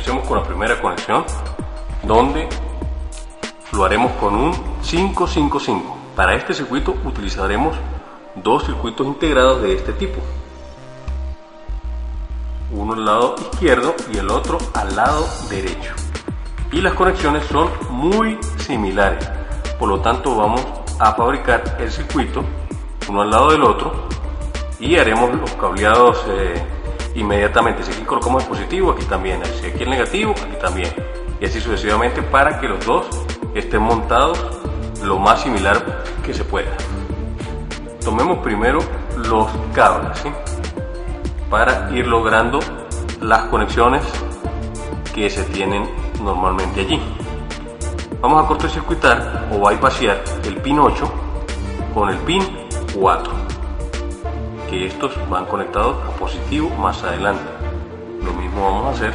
empecemos con la primera conexión, donde lo haremos con un 555. Para este circuito utilizaremos dos circuitos integrados de este tipo, uno al lado izquierdo y el otro al lado derecho, y las conexiones son muy similares, por lo tanto vamos a fabricar el circuito uno al lado del otro y haremos los cableados inmediatamente. Si aquí colocamos el positivo, aquí también, si aquí el negativo, aquí también, y así sucesivamente, para que los dos estén montados lo más similar que se pueda. Tomemos primero los cables, ¿sí?, para ir logrando las conexiones que se tienen normalmente allí. Vamos a cortocircuitar o bypassar el pin 8 con el pin 4, que estos van conectados a positivo más adelante. Lo mismo vamos a hacer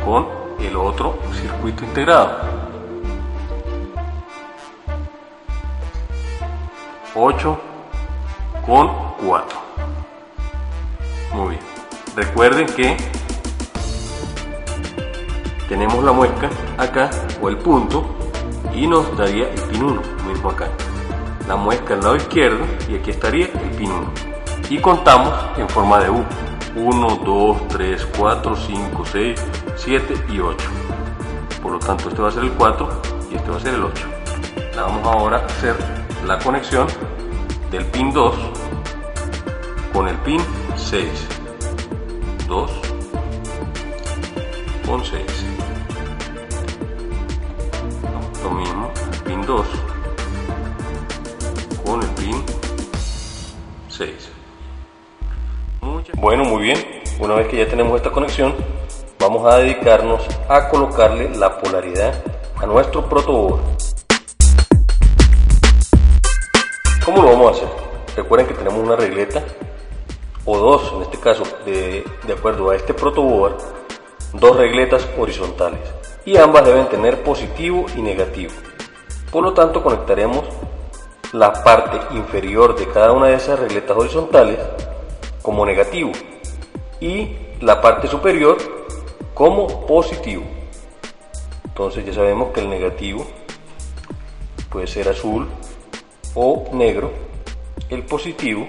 con el otro circuito integrado, 8 con 4. Muy bien, recuerden que tenemos la muesca acá, o el punto, y nos daría el pin 1, mismo acá, la muesca al lado izquierdo, y aquí estaría el pin 1, y contamos en forma de U: 1, 2, 3, 4, 5, 6, 7 y 8. Por lo tanto, este va a ser el 4 y este va a ser el 8. Vamos ahora a hacer la conexión del pin 2 con el pin 6, 2 con 6. Lo mismo, el pin 2 con el pin 6. Bueno, muy bien, una vez que ya tenemos esta conexión, vamos a dedicarnos a colocarle la polaridad a nuestro protoboard. ¿Cómo lo vamos a hacer? Recuerden que tenemos una regleta, o dos en este caso, de acuerdo a este protoboard, dos regletas horizontales, y ambas deben tener positivo y negativo. Por lo tanto, conectaremos la parte inferior de cada una de esas regletas horizontales como negativo y la parte superior como positivo. Entonces ya sabemos que el negativo puede ser azul o negro, el positivo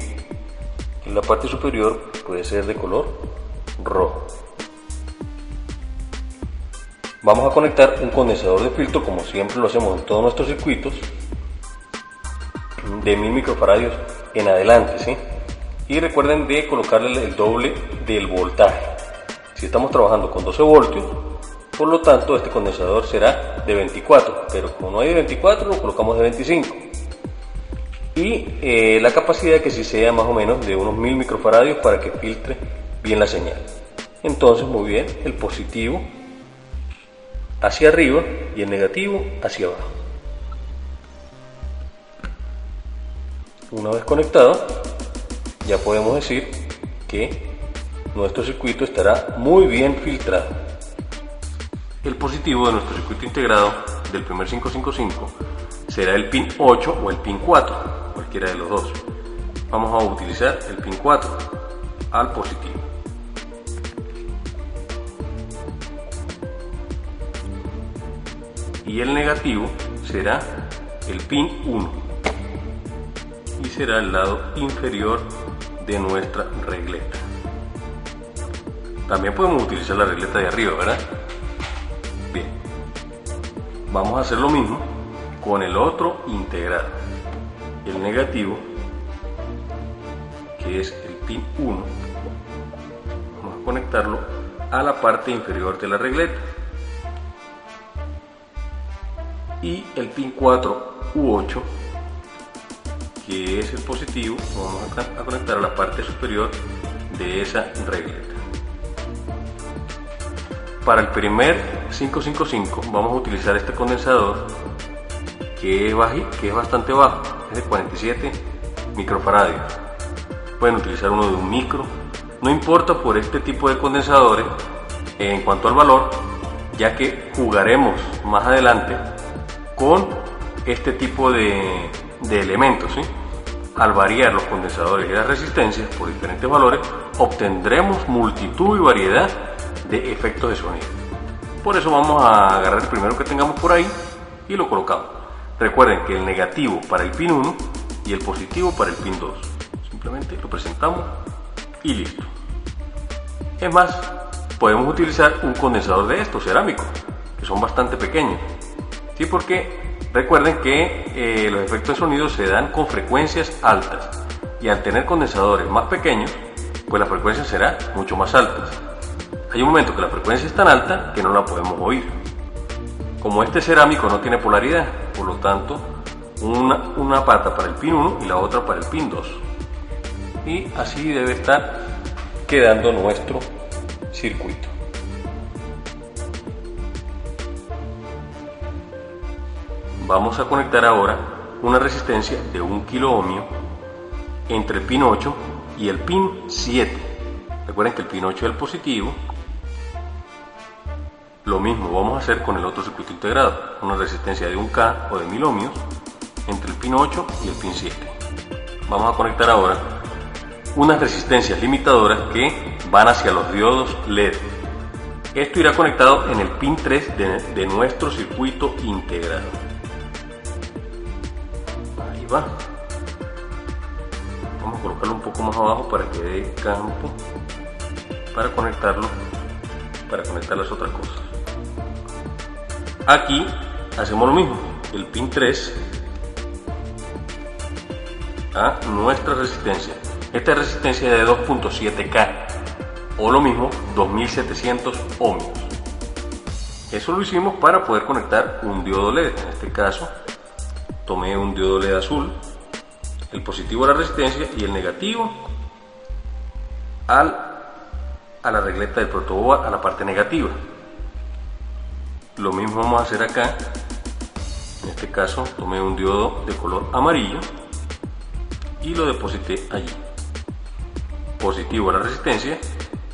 en la parte superior puede ser de color rojo. Vamos a conectar un condensador de filtro, como siempre lo hacemos en todos nuestros circuitos, de 1000 microfaradios en adelante, ¿sí? Y recuerden de colocarle el doble del voltaje. Si estamos trabajando con 12 voltios, por lo tanto este condensador será de 24, pero como no hay de 24, lo colocamos de 25. Y la capacidad que sí sea más o menos de unos 1000 microfaradios para que filtre bien la señal. Entonces, muy bien, el positivo hacia arriba y el negativo hacia abajo. Una vez conectado, ya podemos decir que nuestro circuito estará muy bien filtrado. El positivo de nuestro circuito integrado del primer 555 será el pin 8 o el pin 4, cualquiera de los dos. Vamos a utilizar el pin 4 al positivo. Y el negativo será el pin 1 y será el lado inferior de nuestra regleta. También podemos utilizar la regleta de arriba, ¿verdad? Bien, vamos a hacer lo mismo con el otro integrado, el negativo, que es el pin 1. Vamos a conectarlo a la parte inferior de la regleta, y el pin 4 u 8, que es el positivo, lo vamos a conectar a la parte superior de esa regleta. Para el primer 555 vamos a utilizar este condensador que es bastante bajo, es de 47 microfaradios. Pueden utilizar uno de 1 micro, no importa por este tipo de condensadores en cuanto al valor, ya que jugaremos más adelante con este tipo de elementos, ¿sí? Al variar los condensadores y las resistencias por diferentes valores, obtendremos multitud y variedad de efectos de sonido. por eso vamos a agarrar el primero que tengamos por ahí y lo colocamos. Recuerden que el negativo para el pin 1 y el positivo para el pin 2. Simplemente lo presentamos y listo. Es más, podemos utilizar un condensador de estos cerámicos, que son bastante pequeños. Sí, porque recuerden que los efectos de sonido se dan con frecuencias altas, y al tener condensadores más pequeños, pues la frecuencia será mucho más alta. Hay un momento que la frecuencia es tan alta que no la podemos oír. Como este cerámico no tiene polaridad, por lo tanto, una pata para el pin 1 y la otra para el pin 2. Y así debe estar quedando nuestro circuito. Vamos a conectar ahora una resistencia de 1 kilo ohmio entre el pin 8 y el pin 7. Recuerden que el pin 8 es el positivo. Lo mismo vamos a hacer con el otro circuito integrado, una resistencia de 1K o de 1000 ohmios entre el pin 8 y el pin 7. Vamos a conectar ahora unas resistencias limitadoras que van hacia los diodos LED. Esto irá conectado en el pin 3 de nuestro circuito integrado. Ahí va. Vamos a colocarlo un poco más abajo para que dé campo para conectarlo, para conectar las otras cosas. Aquí hacemos lo mismo, el pin 3 a nuestra resistencia. Esta resistencia es de 2.7K o lo mismo 2700 ohmios. Eso lo hicimos para poder conectar un diodo LED. En este caso tomé un diodo LED azul, el positivo a la resistencia y el negativo a la regleta del protoboard, a la parte negativa. Lo mismo vamos a hacer acá. En este caso tomé un diodo de color amarillo y lo deposité allí. Positivo a la resistencia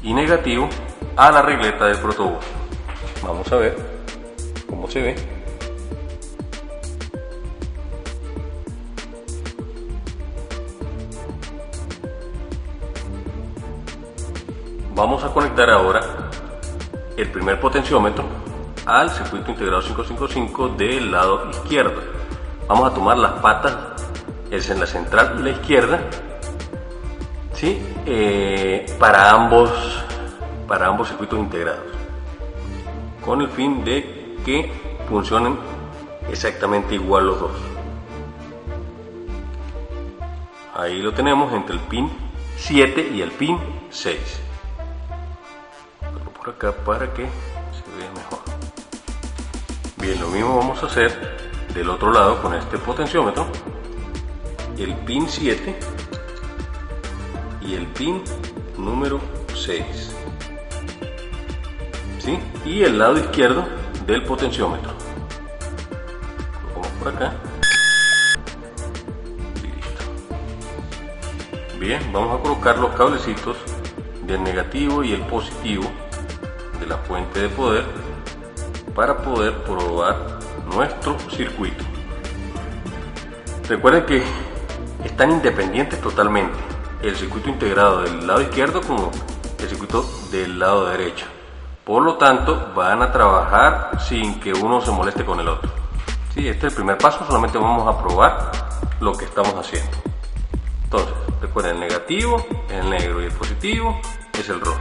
y negativo a la regleta del protoboard. Vamos a ver cómo se ve. Vamos a conectar ahora el primer potenciómetro al circuito integrado 555 del lado izquierdo. Vamos a tomar las patas, es en la central y la izquierda, ¿sí? Para ambos circuitos integrados, con el fin de que funcionen exactamente igual los dos. Ahí lo tenemos entre el pin 7 y el pin 6. Por acá para que se vea mejor. Bien, lo mismo vamos a hacer del otro lado con este potenciómetro, el pin 7 y el pin número 6, ¿sí? Y el lado izquierdo del potenciómetro. Lo pongo por acá. Listo. Bien, vamos a colocar los cablecitos del negativo y el positivo de la fuente de poder para poder probar nuestro circuito. Recuerden que están independientes totalmente el circuito integrado del lado izquierdo como el circuito del lado derecho. Por lo tanto, van a trabajar sin que uno se moleste con el otro. Sí, este es el primer paso, solamente vamos a probar lo que estamos haciendo. Entonces, recuerden, el negativo es el negro y el positivo es el rojo.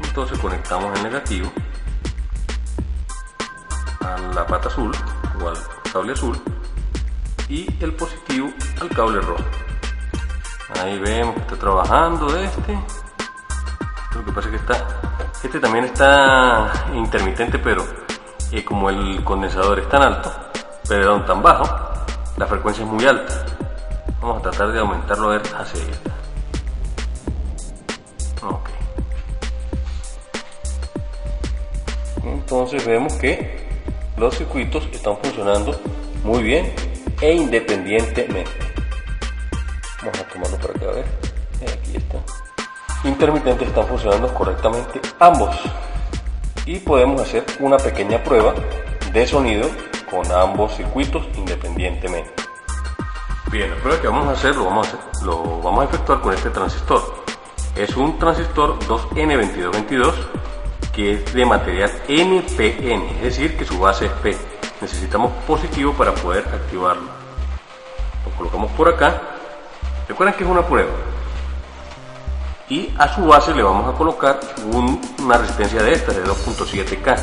Entonces conectamos el negativo a la pata azul o al cable azul y el positivo al cable rojo. Ahí vemos que está trabajando este. Lo que pasa es que este también está intermitente, pero como el condensador es tan alto, perdón, tan bajo, la frecuencia es muy alta. Vamos a tratar de aumentarlo a ver hacia ahí. Ok. Entonces vemos que los circuitos están funcionando muy bien e independientemente. Vamos a tomarlo para acá a ver. Aquí está. Intermitentes están funcionando correctamente ambos. Y podemos hacer una pequeña prueba de sonido con ambos circuitos independientemente. Bien, la prueba que vamos a hacer lo vamos a efectuar con este transistor. Es un transistor 2N2222 que es de material NPN, es decir, que su base es P. Necesitamos positivo para poder activarlo. Lo colocamos por acá. Recuerden que es una prueba. Y a su base le vamos a colocar una resistencia de estas, de 2.7K,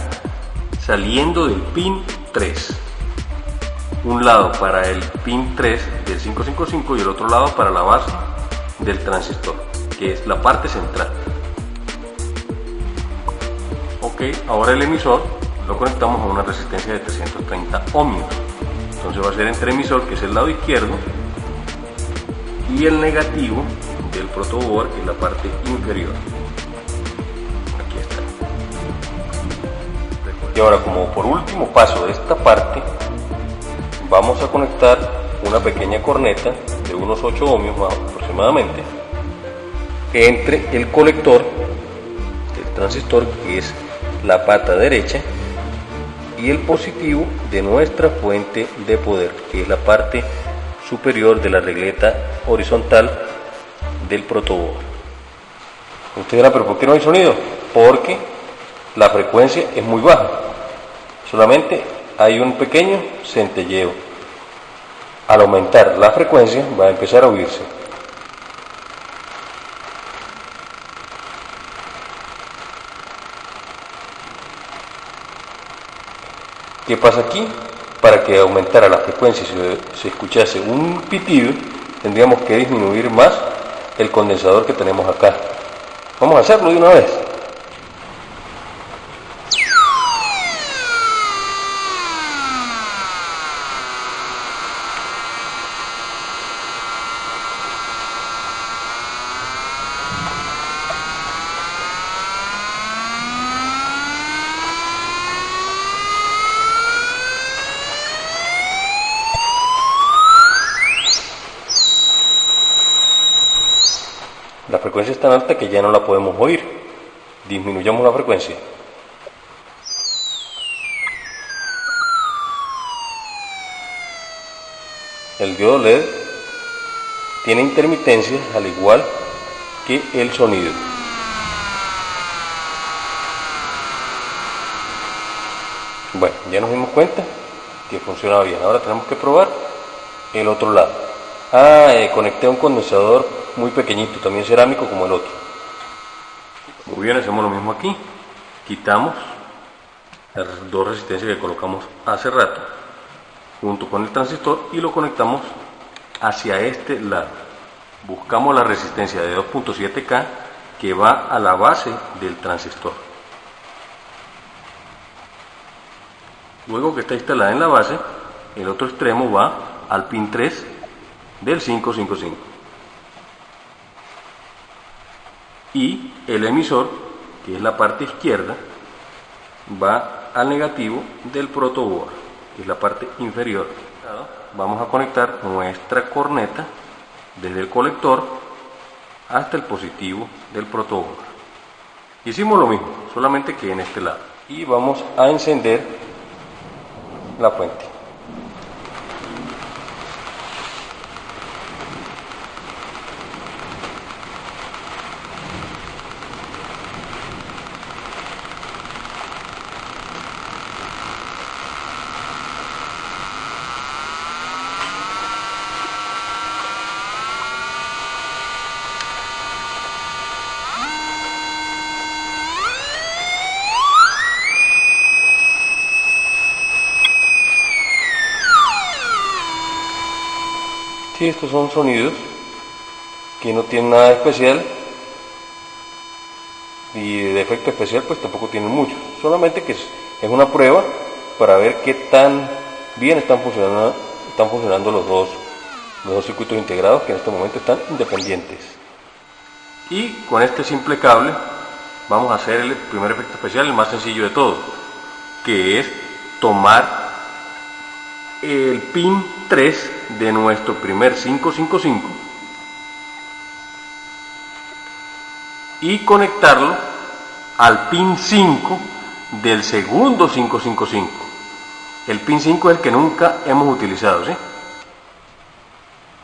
saliendo del pin 3. Un lado para el pin 3 del 555 y el otro lado para la base del transistor, que es la parte central. Ok, ahora el emisor lo conectamos a una resistencia de 330 ohmios. Entonces va a ser entre el emisor, que es el lado izquierdo, y el negativo del protoboard, que es la parte inferior. Aquí está. Y ahora, como por último paso de esta parte, vamos a conectar una pequeña corneta de unos 8 ohmios más aproximadamente entre el colector del transistor, que es la pata derecha, y el positivo de nuestra fuente de poder, que es la parte superior de la regleta horizontal del protoboard. Usted dirá, pero ¿por qué no hay sonido? Porque la frecuencia es muy baja, solamente hay un pequeño centelleo. Al aumentar la frecuencia va a empezar a oírse. ¿Qué pasa aquí? Para que aumentara la frecuencia y se escuchase un pitido, tendríamos que disminuir más el condensador que tenemos acá. Vamos a hacerlo de una vez. La frecuencia es tan alta que ya no la podemos oír. Disminuyamos la frecuencia. El diodo LED tiene intermitencias al igual que el sonido. Bueno, ya nos dimos cuenta que funcionaba bien. Ahora tenemos que probar el otro lado. Conecté un condensador muy pequeñito, también cerámico como el otro. Muy bien, hacemos lo mismo aquí. Quitamos las dos resistencias que colocamos hace rato junto con el transistor y lo conectamos hacia este lado. Buscamos la resistencia de 2.7K que va a la base del transistor. Luego que está instalada en la base, el otro extremo va al pin 3 del 555. Y el emisor, que es la parte izquierda, va al negativo del protoboard, que es la parte inferior. Vamos a conectar nuestra corneta desde el colector hasta el positivo del protoboard. Hicimos lo mismo, solamente que en este lado. Y vamos a encender la fuente. Sí, estos son sonidos que no tienen nada de especial y de efecto especial pues tampoco tienen mucho, solamente que es una prueba para ver qué tan bien están funcionando los dos circuitos integrados, que en este momento están independientes. Y con este simple cable vamos a hacer el primer efecto especial, el más sencillo de todos, que es tomar el pin 3 de nuestro primer 555 y conectarlo al pin 5 del segundo 555. El pin 5 es el que nunca hemos utilizado, ¿sí?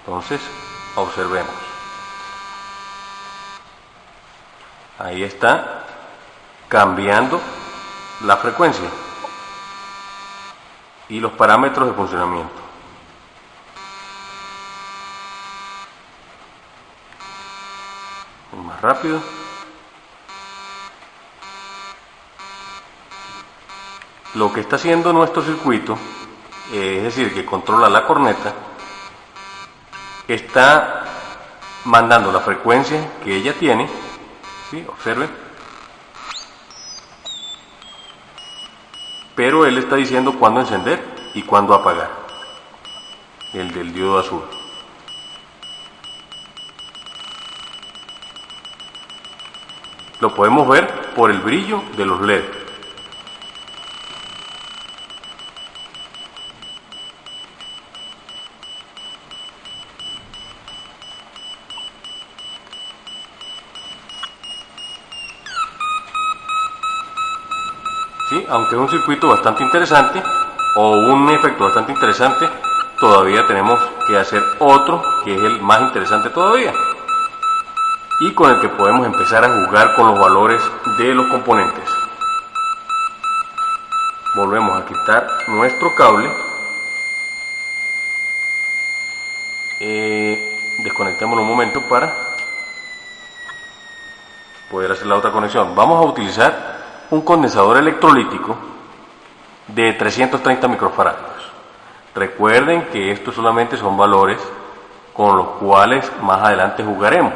Entonces, observemos. Ahí está cambiando la frecuencia y los parámetros de funcionamiento. Más rápido. Lo que está haciendo nuestro circuito, es decir, que controla la corneta, está mandando la frecuencia que ella tiene, ¿sí? Observen, pero él está diciendo cuándo encender y cuándo apagar, el del diodo azul. Lo podemos ver por el brillo de los LED. ¿Sí? Aunque es un circuito bastante interesante o un efecto bastante interesante, todavía tenemos que hacer otro que es el más interesante todavía y con el que podemos empezar a jugar con los valores de los componentes. Volvemos a quitar nuestro cable, desconectémoslo un momento para poder hacer la otra conexión. Vamos a utilizar un condensador electrolítico de 330 microfaradios. Recuerden que estos solamente son valores con los cuales más adelante jugaremos,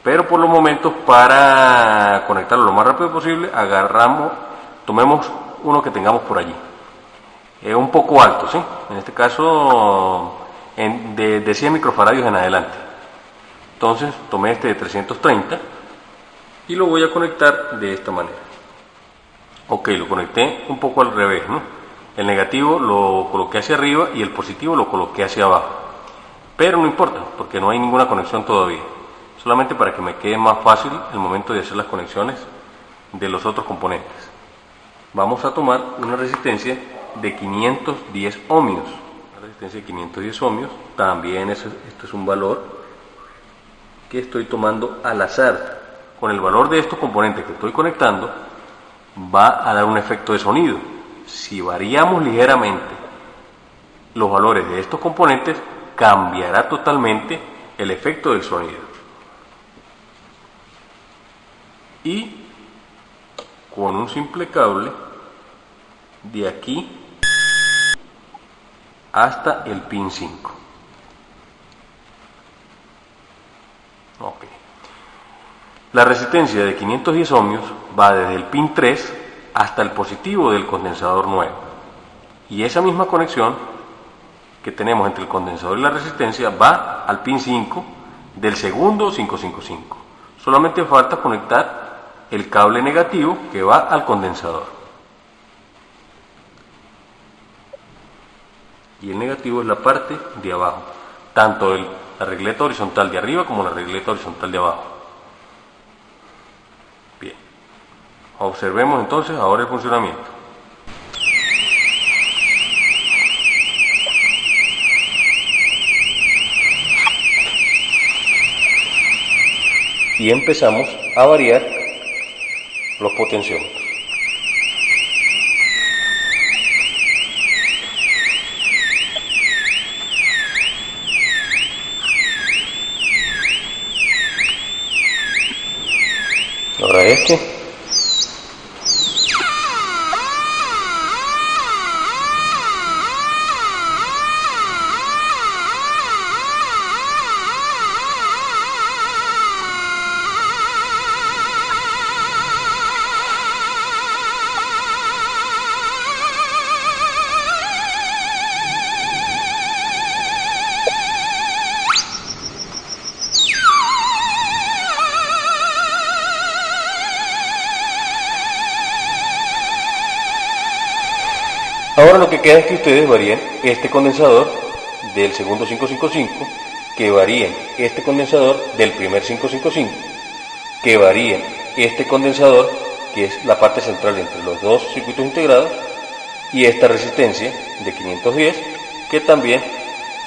pero por los momentos, para conectarlo lo más rápido posible, tomemos uno que tengamos por allí, un poco alto, ¿sí? En este caso de 100 microfaradios en adelante. Entonces tomé este de 330 y lo voy a conectar de esta manera. Ok, lo conecté un poco al revés, ¿no? El negativo lo coloqué hacia arriba y el positivo lo coloqué hacia abajo, pero no importa porque no hay ninguna conexión todavía, solamente para que me quede más fácil el momento de hacer las conexiones de los otros componentes. Vamos a tomar una resistencia de 510 ohmios. La resistencia de 510 ohmios, también esto es un valor que estoy tomando al azar. Con el valor de estos componentes que estoy conectando, va a dar un efecto de sonido. Si variamos ligeramente los valores de estos componentes, cambiará totalmente el efecto del sonido. Y con un simple cable de aquí hasta el pin 5. Ok. La resistencia de 510 ohmios va desde el pin 3 hasta el positivo del condensador nuevo. Y esa misma conexión que tenemos entre el condensador y la resistencia va al pin 5 del segundo 555. Solamente falta conectar el cable negativo que va al condensador. Y el negativo es la parte de abajo, tanto la regleta horizontal de arriba como la regleta horizontal de abajo. Bien, observemos entonces ahora el funcionamiento. Y empezamos a variar los potenciómetros. Ahora este. Ahora lo que queda es que ustedes varíen este condensador del segundo 555, que varíen este condensador del primer 555, que varíen este condensador, que es la parte central entre los dos circuitos integrados, y esta resistencia de 510, que también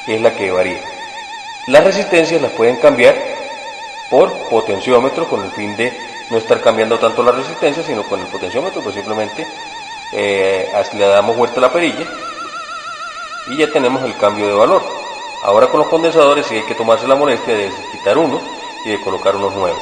es la que varía. Las resistencias las pueden cambiar por potenciómetro con el fin de no estar cambiando tanto la resistencia, sino con el potenciómetro pues simplemente le damos vuelta a la perilla y ya tenemos el cambio de valor. Ahora con los condensadores sí hay que tomarse la molestia de quitar uno y de colocar unos nuevos.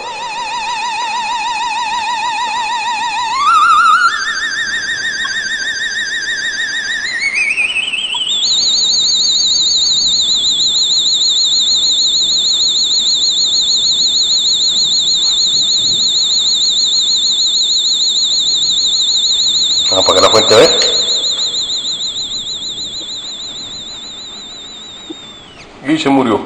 Vamos a apagar la fuente a ver. Y se murió.